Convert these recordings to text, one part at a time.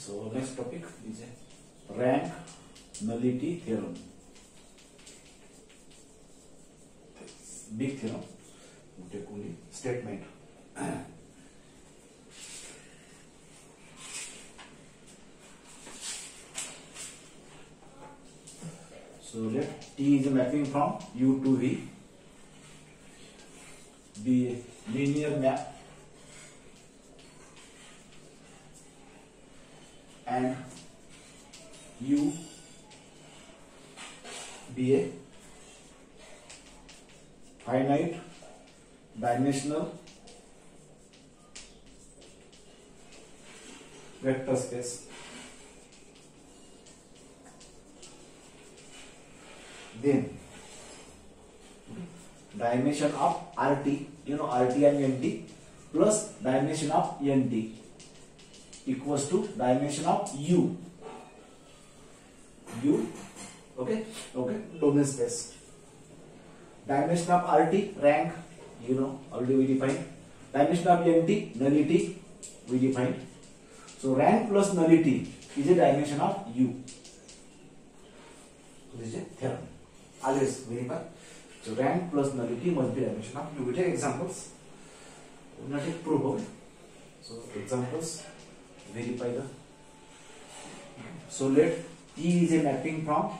So next topic is a rank nullity theorem. Big theorem. We take only statement. So let T is a mapping from U to V be a linear map and U be a finite dimensional vector space. Then dimension of RT, you know RT and NT plus dimension of NT equals to dimension of U. Okay, domain space. Dimension of RT, rank, you know, already we defined. Dimension of NT, nullity, we defined. So rank plus nullity is a dimension of U. So this is a theorem. Always verify. So rank plus nullity must be dimension of U. We take examples. We will not take proof of it. So examples, verify the. So let T is a mapping from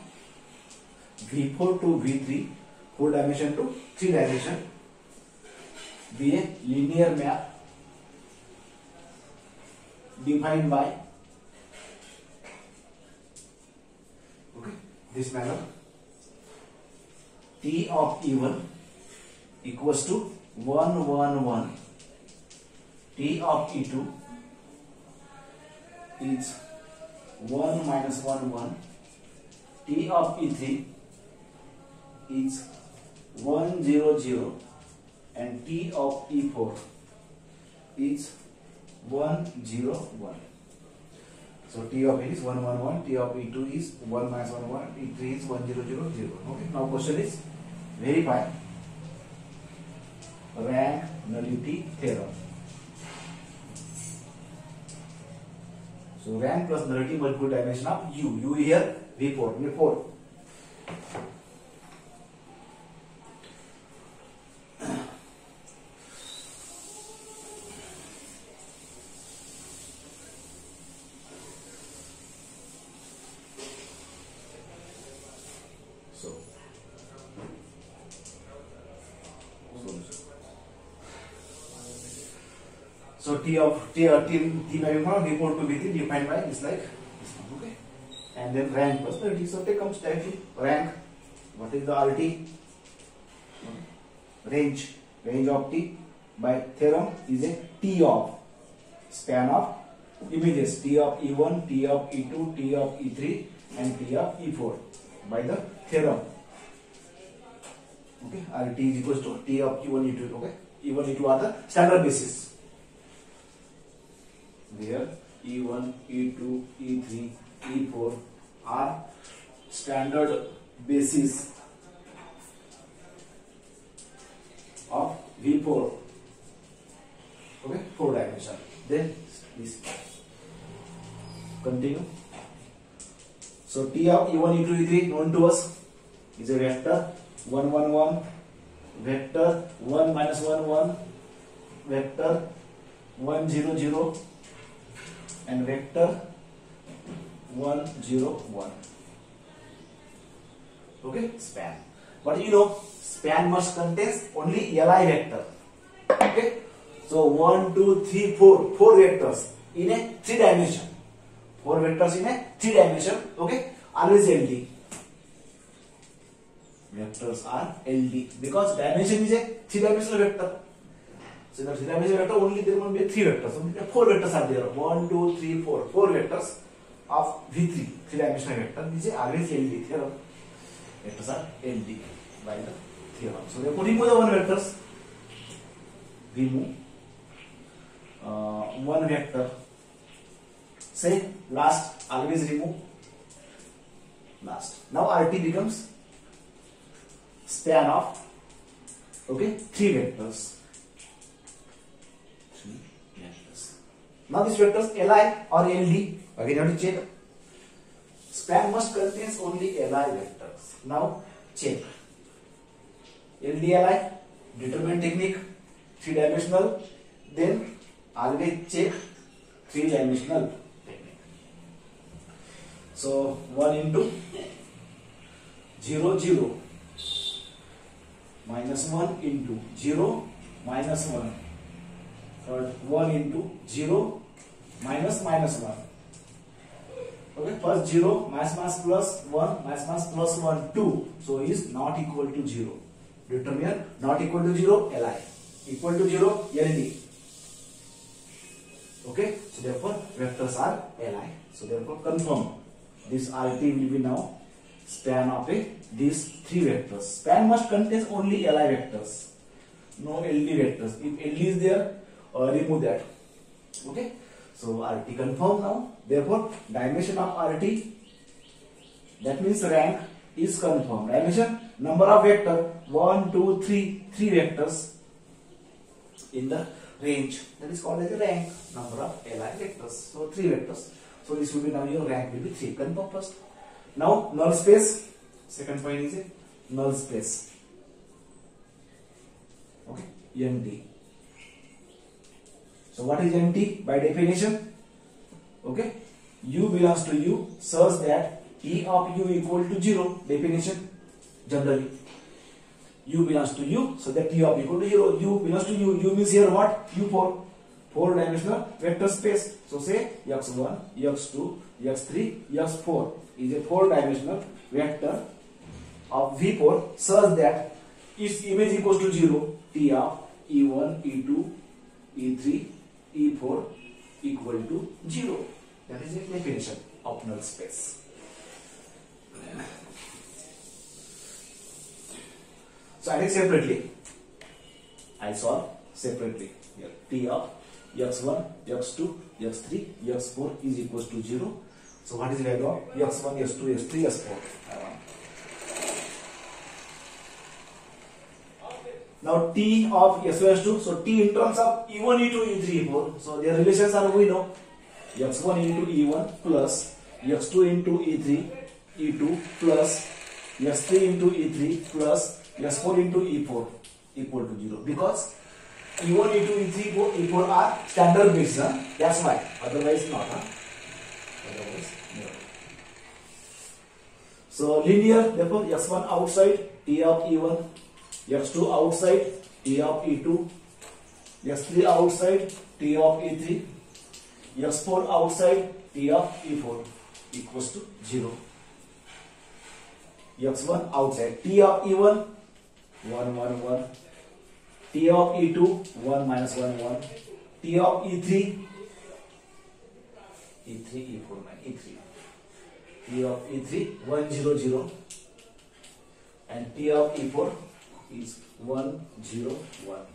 V4 to V3, 4 dimension to 3 dimension, be a linear map defined by this manner. T of E1 equals to 1 1 1. T of E2 is 1 minus 1 1. T of E3 is 1 0 0 and T of E4 is 1 0 1. So T of E is 1 1 1, T of E2 is 1 minus 1 1, E3 is 1 0 0 0. Okay. Now question is verify rank nullity theorem. So rank plus nullity must be dimension of U. U here V4. V4. So T mapping from V4 to V3 defined by is like this one, okay? And then rank plus nullity. So take comes directly rank. What is the RT? Range of T by theorem is a T of span of images, T of E1, T of E2, T of E3 and T of E4 by the theorem. Okay, RT is equals to T of E1, E2. Okay, E1, E2 are the standard basis. Where E1, E2, E3, E4 are standard basis of V4. Okay, 4 dimension. Then this continue. So T of E1, E2, E3 known to us is a vector 1 1 1, vector 1 minus 1 1, vector 1 0 0 and vector 1 0 1. Okay, span. But you know, span must contain only Li vector. Okay, so 1 2 3 4 vectors in a 3 dimension. 4 vectors in a 3 dimension. Okay, always LD. Vectors are LD because dimension is a 3 dimensional vector. So in the 3 dimensional vector only there will be 3 vectors. Only 4 vectors are there. 1 2 3 4. 4 vectors of V3 3 dimensional vector. This is always LD theorem. Vectors are LD by the theorem. So therefore remove the 1 vectors. Remove 1 vector. Say last, always remove last. Now RT becomes span of 3 vectors. 3 vectors. Now these vectors Li or LD, again you have to check. Span must contains only Li vectors. Now check. LD Li, determinant technique, 3-dimensional. Then always check 3-dimensional technique. So 1 into 0 0 minus 1 into 0 minus 1. Third 1 into 0 minus minus 1. Okay, first 0 minus plus 1 minus plus 1 2. So is not equal to 0. Determine not equal to 0 Li, equal to 0 LD. Okay, so therefore vectors are Li. So therefore confirm this RT will be now span of these 3 vectors. Span must contain only Li vectors, no LD vectors. If LD is there, remove that. Okay, so RT confirm now. Therefore dimension of RT, that means rank, is confirmed. Dimension, number of vector 1 2 3, 3 vectors in the range, that is called as a rank, number of Li vectors. So 3 vectors. So this will be now your rank will be 3. Confirm first. Now null space, second point is a null space. Okay, NT. So what is NT by definition? Okay, U belongs to U such that E of U equal to 0. Definition generally. U belongs to U so that T of U equal to 0. U belongs to U. U means here what? U4. 4-dimensional vector space. So say x1, x2, x3, x4 is a 4-dimensional vector of V4 such that its image equals to 0. T of E1, E2, E3, E4 equal to 0. That is the definition of null space. So I take separately. I solve separately. Here T of x1, x2, x3, x4 is equals to 0. So what is the value of x1, x2, x3, x4? Now T of x1, x2. So T in terms of E1, E2, E3, E4. So their relations are, we know, x1 into E1 plus x2 into E3, E2 plus x3 into E3 plus x4 into E4 equal to 0. Because E1, E2, E3, E4 are standard bits. That's why. Otherwise not. Otherwise no. So linear, therefore x1 outside, T of E1, x2 outside, T of E2, x3 outside, T of E3, x4 outside, T of E4 equals to 0. x1 outside, T of E1 1 1 1, T of E2 1 minus 1 1, T of E3 E3 E4 E3, T of E3 1 0 0, and T of E4 is 1 0 1.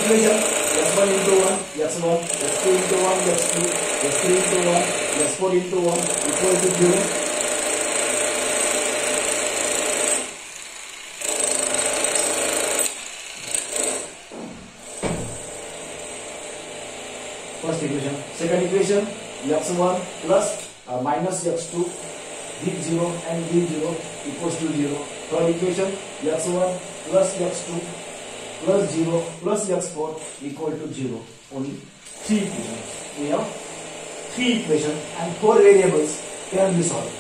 Equation x1 into 1, x1, x2 into 1, x2, x3 into 1, x4 into 1 equal to 0. First equation. Second equation, x1 plus minus x2, d0 and d0 equals to 0. Third equation, x1 plus x2 plus 0 plus x4 equal to 0. Only 3 equations. We have 3 equations and 4 variables can be solved.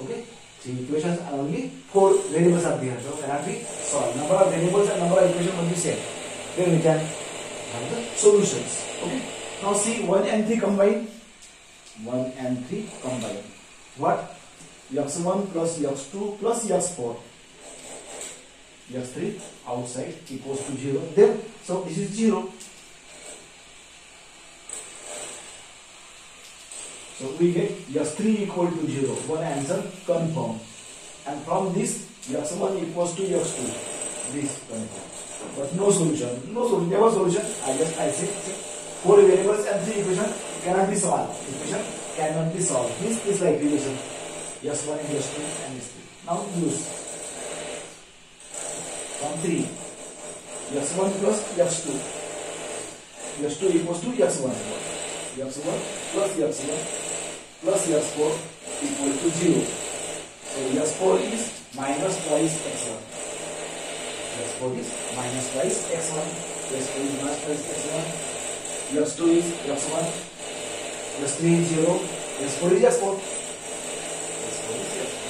Okay? 3 equations and only 4 variables are there. So cannot be solved. Number of variables and number of equations will be same. Then we can have the solutions. Okay? Now see 1 and 3 combine. 1 and 3 combine. What? x1 plus x2 plus x4. x3 outside equals to 0. Then, so this is 0. So we get x3 equal to 0. One answer confirmed. And from this, x1 equals to x2. This confirmed. but no solution. No solution, never solution. I say 4 variables and 3 equation cannot be solved. Equation cannot be solved. This is like relation. S1 and S2 and S3. Now use from 3 S1 plus S2. S2 equals to S1. S1 plus S1 plus S4 equal to 0. So S4 is minus twice x1. S4 is minus twice x1. S4 is minus twice x1. S2 is x1. S3 is 0. S4 is S4.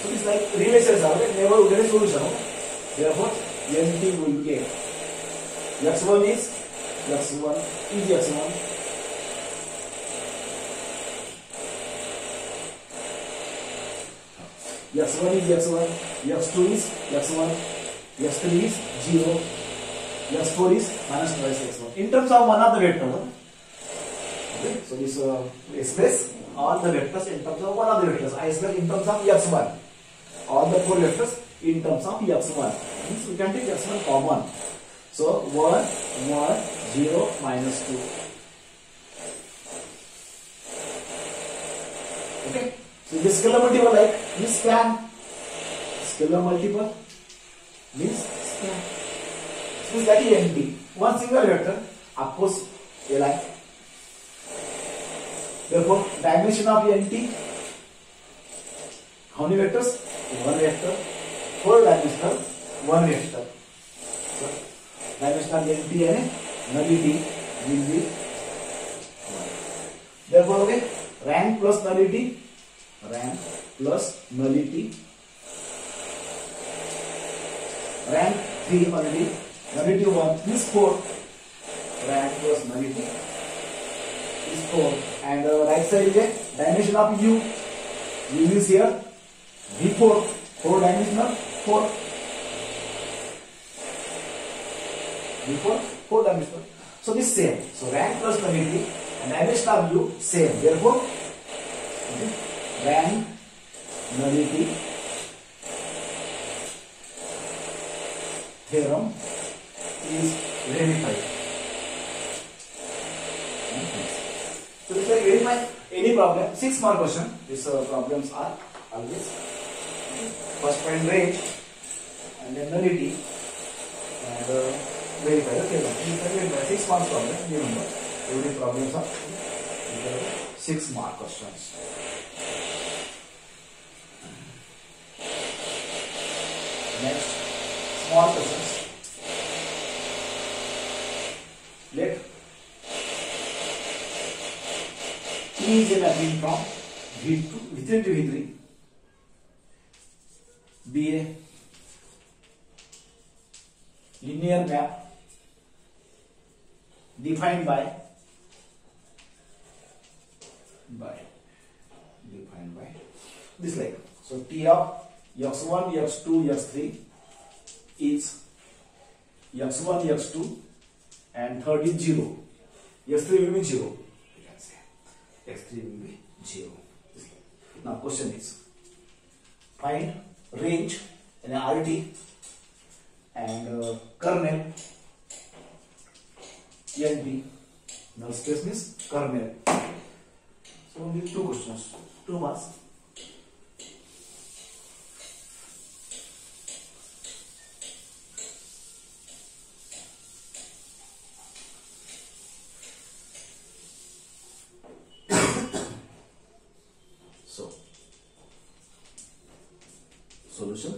So it's like relations are never get a solution. Therefore, NT will be x1 is x1 is x1. x1 is x1, x2 is x1, x3 is 0, x4 is minus twice x1. In terms of one of the vector, okay, so this express all the vectors in terms of one of the vectors. I express in terms of x1. All the 4 vectors in terms of x1. Means we can take x1 common. So 1, 1, 0, minus 2. Okay. So this scalar multiple like this span. Scalar multiple means span. So that is NT. One single vector oppose a line. Therefore, dimension of NT. How many vectors? One vector. 4 dimensional, one vector. So dimension of NT and nullity will be 1. Therefore, okay, rank plus nullity. Rank plus nullity. Rank 3 already. Nullity 1 is 4. Rank plus nullity is 4. And right side is a dimension of U. U is here. V4. 4 dimensional 4. V4 4 dimensional. So this same. So rank plus nullity and dimension of U same. Therefore, okay, rank nullity theorem is verified. So this is verify any problem. 6 mark question. These problems are always first find range and then nullity and verify the theorem. 6 mark problem. Remember, every problems are 6 mark questions. Next, small questions. Let T is a mapping from V3 to V3 be a linear map defined by this like. So T of x1, x2, x3 is x1, x2 and third is 0. x3 will be 0. You can say x3 will be 0. Now question is find range in RT and kernel NP. Null space means kernel. So only 2 questions, 2 marks. Solution.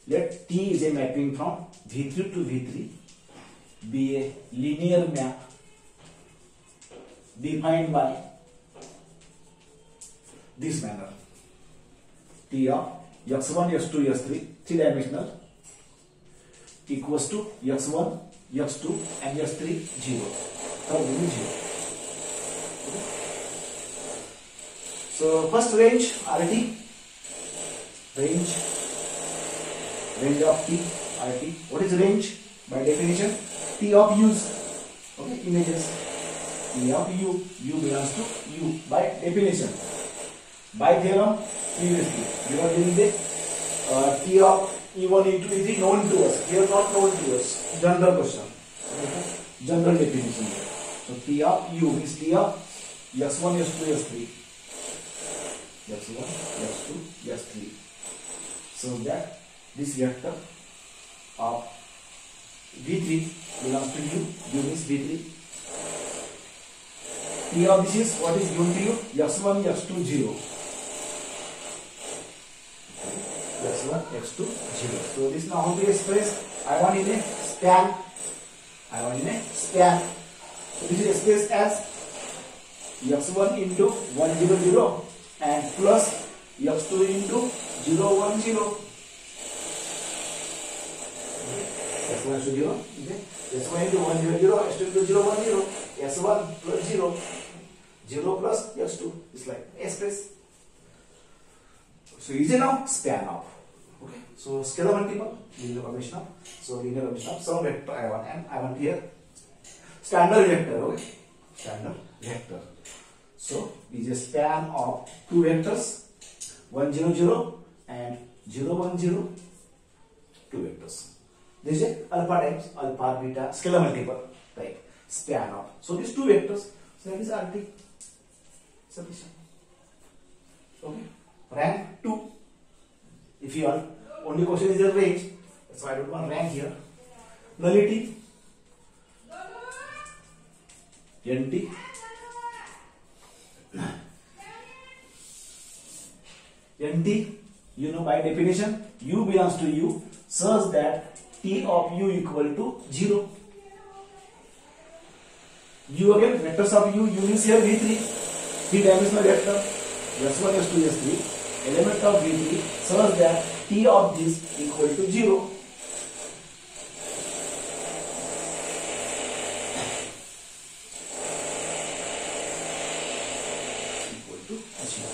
Let T is a mapping from V3 to V3 be a linear map defined by this manner. T of x1, x2, x3 3-dimensional equals to x1, x2 and x3 0. Third will be 0. Okay. So first range RT. Range of T, RT. What is range? By definition, T of U's. Okay, images. T of U. U belongs to U by definition. By theorem, previously, we were doing the T of E1, E2, E3 known to us. Here not known to us. General question. Okay. General definition here. So T of U is T of S1, S2, S3. S1, S2, S3. So that this vector of V3 belongs to U. U means V3. T of this is what is given to you? S1, S2, 0. S1, S2, 0. So this now how to express? I1 in a span. I1 in a span. So this is expressed as x1 into 1, 0, 0 and plus x2 into 0, 1, 0. S1 into 0. Okay. S1 into 1, 0, 0, S2 into 0, 1, 0. S1 plus 0. 0 plus x2 is like express. So is it now span of? Okay. So scalar multiple, linear combination of. So linear combination of some vector I1 and I1 here. Standard vector, okay. Standard vector. So is a span of two vectors, 1, 0, 0 and 0, 1, 0. Two vectors. This is alpha times alpha beta scalar multiple type span of. So these two vectors. So that is RT sufficient. Okay. Rank 2. If you are only question is the range, so I don't want rank here. Nullity NT NT, you know by definition, U belongs to U such that T of U equal to 0. U again, vectors of U means here V3, 3-dimensional vector, S1, S2, S3. Element of V3 such that T of this equal to 0. Equal to 0.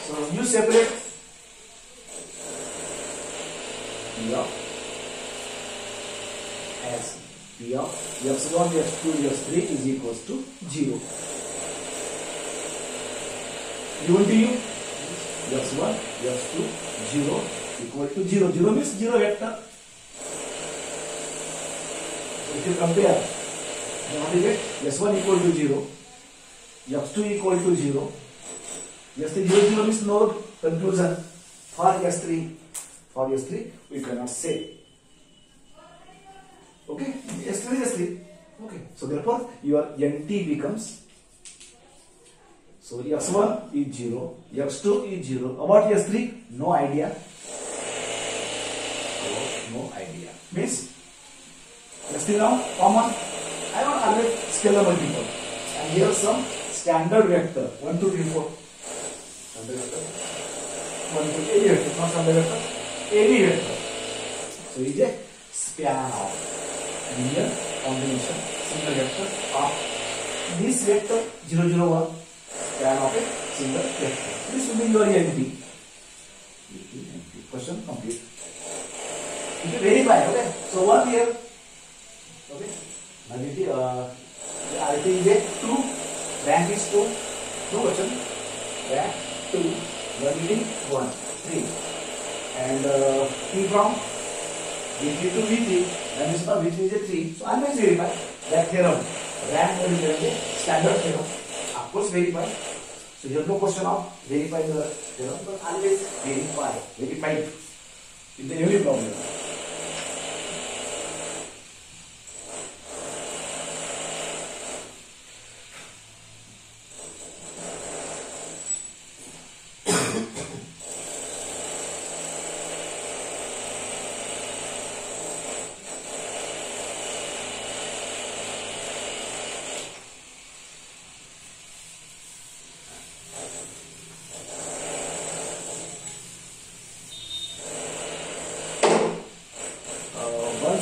So you separate T of as T of x1, x2, x3 is equals to 0. Given to you x1, x2, 0 equal to 0. 0 means 0 vector. So if you compare, what is it? S1 equal to 0, x2 equal to 0, S3 0, 0 means no conclusion. For S3 we cannot say. Okay, S3 is S3. Okay, so therefore your NT becomes. So x1 is 0, x2 is 0. About s3, no idea. No idea. Means s3 now common. I want always scalar multiple. And here some standard vector 1, 2, 3, 4. Standard vector 1, 2, any vector, not standard vector, any vector. So it is a span of linear combination single vector of this vector 0, 0, 1. Span of a single vector. This will be your NT. Question complete. If you verify, okay. So one here, okay. Nullity, RT is a 2. Rank is 2. No question. Rank 2. Nullity 1, 3. And T from V3 to V3. And this one V3 is a 3. So I must verify that theorem. Rank will be a standard theorem. Of course, verify. So you have no question of verify the theorem, but always verify in the every problem.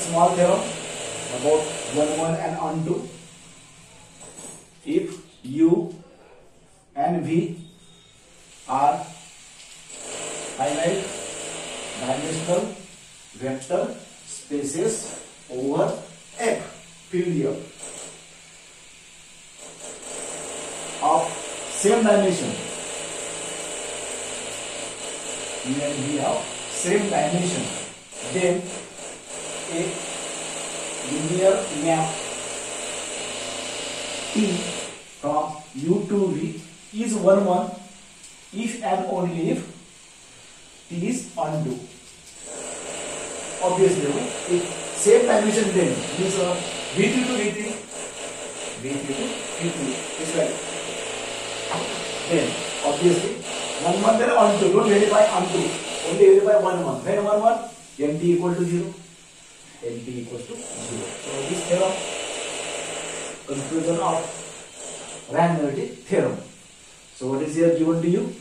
Small theorem about 1, 1 and onto. If U and V are finite dimensional vector spaces over F, field here, of same dimension, U and V have same dimension, then a linear map T from U to V is 1 1 if and only if T is onto. Obviously, if same dimension then means V2 to V3, V3 to V3 is right. Then obviously 1 1 then onto, don't verify onto, only verify 1 1. When 1 1, NT equal to 0, NT equals to 0. So this theorem, conclusion of rank nullity theorem. So what is here given to you?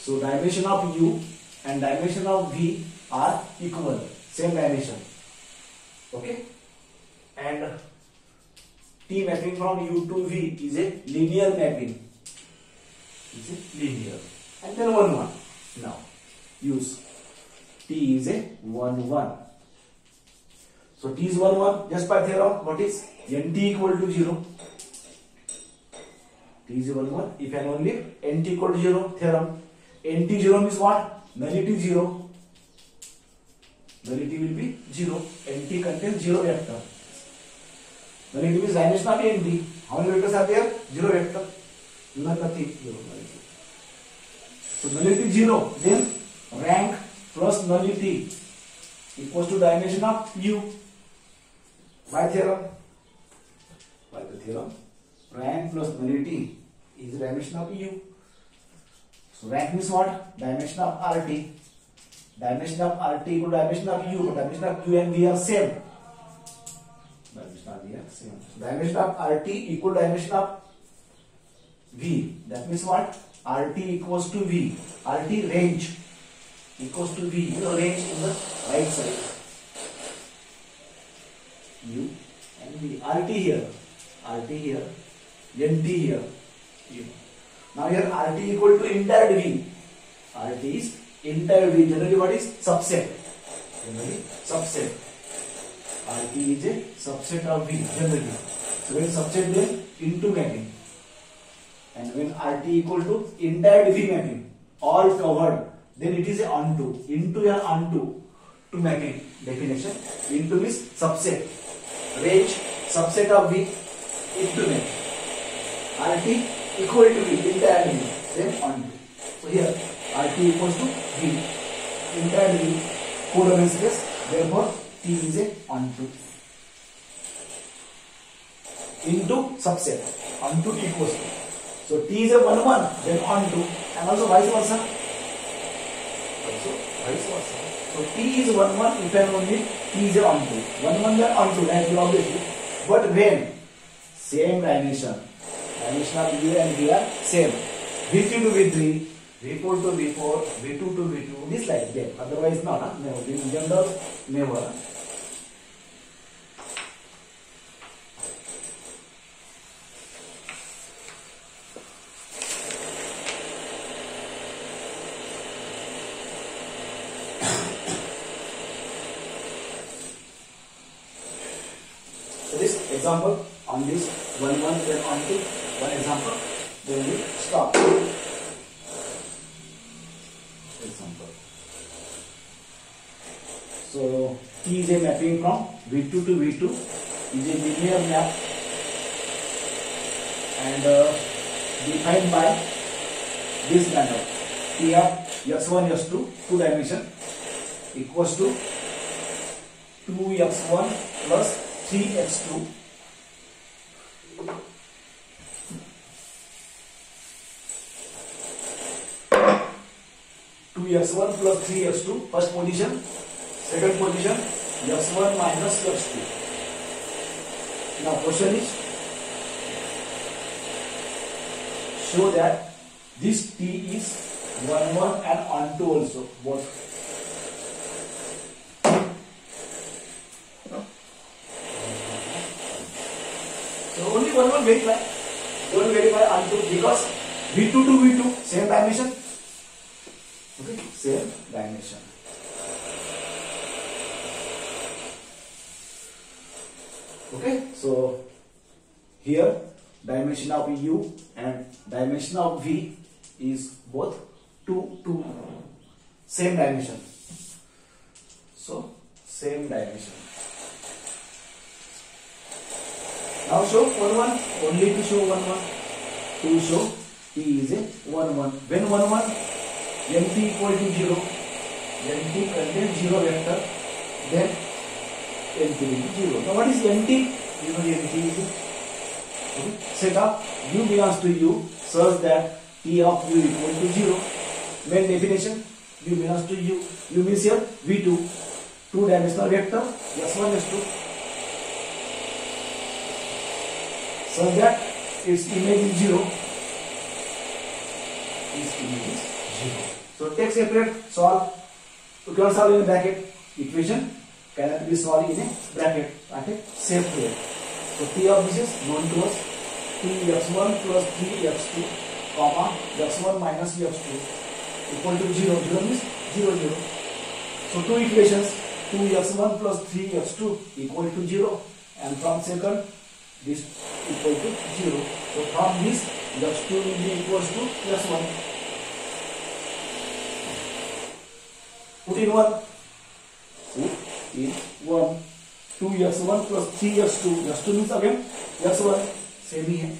So dimension of U and dimension of V are equal, same dimension. Okay, and T mapping from U to V is a linear mapping. Is a linear, and then 1 1. Now use T is a 1 1. So T is 1 1 just by theorem. What is NT equal to 0? T is 1 1 if and only if NT equal to 0 theorem. NT 0 means what? Nullity 0. Nullity will be 0. NT contains 0 vector. Nullity means dimension of NT. How many vectors are there? 0 vector. Nothing. 0 nullity. So nullity 0. Then rank plus nullity equals to dimension of U. By theorem. By the theorem, rank plus nullity is dimension of U. So rank means what? Dimension of RT. Dimension of RT equal to dimension of U. But dimension of U and V are same. Dimension of V are same. So dimension of RT equal to dimension of V. That means what? RT equals to V. RT range equals to V. You know range in the right side. U and V. RT here. RT here. NT here. U. Now here RT equal to entire V. RT is entire V. Generally what is? Subset. Generally subset. RT is a subset of V. Generally. So when subset then into mapping. And when RT equal to entire V mapping, all covered, then it is a onto. Into and onto to mapping definition. Into means subset. Range subset of V into mapping. RT equal to V, entire V, then onto. So here RT equals to V, entire V, codomain space, therefore T is a onto. Into subset, onto equals to. So T is a 1 1, then onto, and also vice versa. Also vice versa. So T is 1 1 if and only T is a onto. 1 1 then onto, that will obviously. But when same dimension. Dimension of U and V are same. V3 to V3, V4 to V4, V2 to V2. This like that. Otherwise not. Huh? Never. In general, never. So this example on this 1 1 then onto one example, then we stop. Example. So T is a mapping from V2 to V2 is a linear map and defined by this method. T of x1 x2 two dimension equals to 2x1 plus 3x2 2x1 plus 3x2 first position, second position x1 minus x2. Now question is show that this T is 1 1 and onto also both. So only 1 1 verify. Don't verify onto because V2 to V2 same dimension. Okay, same dimension. Okay, so here dimension of U and dimension of V is both 2 2. same dimension. So same dimension. Now show 1 1, only to show 1 1, to show t is a 1 1. When 1 1, nt equal to 0, nt contains 0 vector, then nt will be 0. Now what is nt? You know the nt is okay. Set up u belongs to u such that t of u equal to 0. Main definition, u belongs to u. U means here v2, two-dimensional vector s1 s2, such that its image is 0. Its image is 0. So take separate, solve. You cannot solve in a bracket. Equation cannot be solved in a bracket. Okay, same here. So t of this is known to us. 2x1 plus 3x2 comma x1 minus x2 equal to 0. 0 means 0 0. So two equations, 2x1 plus 3x2 equal to 0, and from second this equal to 0. So from this x2 will be equals to +1. Put in 1. Put in 1. 2x1 plus 3x2. x2 means again x1. Same here.